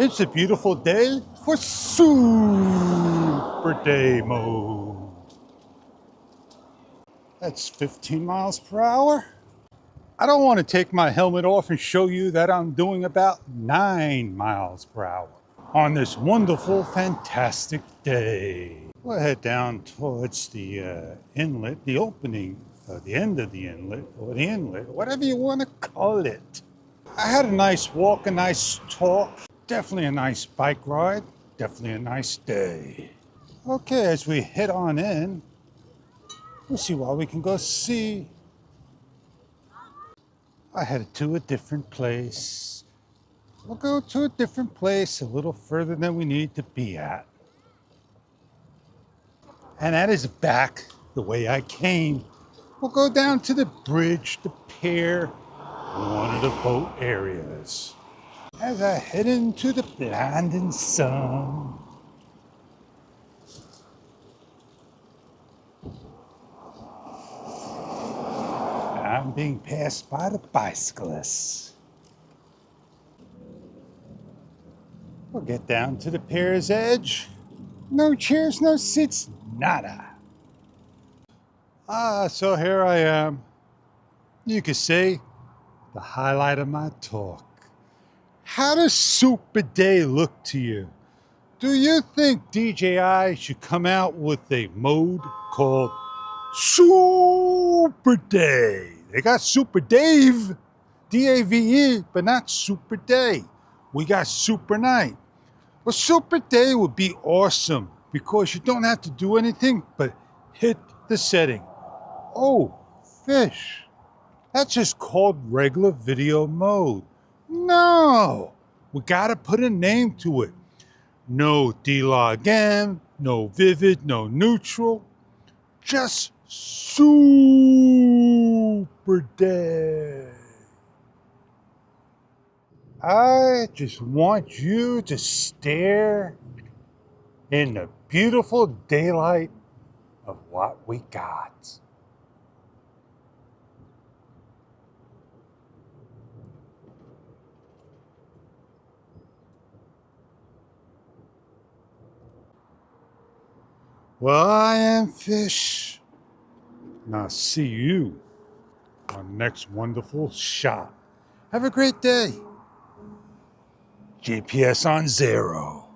It's a beautiful day for super day mode. That's 15 miles per hour. I don't want to take my helmet off and show you that I'm doing about 9 miles per hour on this wonderful, fantastic day. We'll head down towards the inlet, the opening, the end of the inlet, or the inlet, whatever you want to call it. I had a nice walk, a nice talk. Definitely a nice bike ride. Definitely a nice day. Okay, as we head on in, we'll see what we can go see. I headed to a different place. We'll go to a different place a little further than we need to be at. And that is back the way I came. We'll go down to the bridge, the pier, one of the boat areas. As I head into the blinding sun. I'm being passed by the bicyclists. We'll get down to the pier's edge. No chairs, no seats, nada. So here I am. You could say the highlight of my talk. How does Super Day look to you? Do you think DJI should come out with a mode called Super Day? They got Super Dave, D-A-V-E, but not Super Day. We got Super Night. Well, Super Day would be awesome because you don't have to do anything but hit the setting. Oh, fish. That's just called regular video mode. No, we gotta put a name to it. No D-Log M, no Vivid, no Neutral. Just Super Day. I just want you to stare in the beautiful daylight of what we got. Well, I am Fish, and I'll see you on the next wonderful shot. Have a great day. GPS on 0.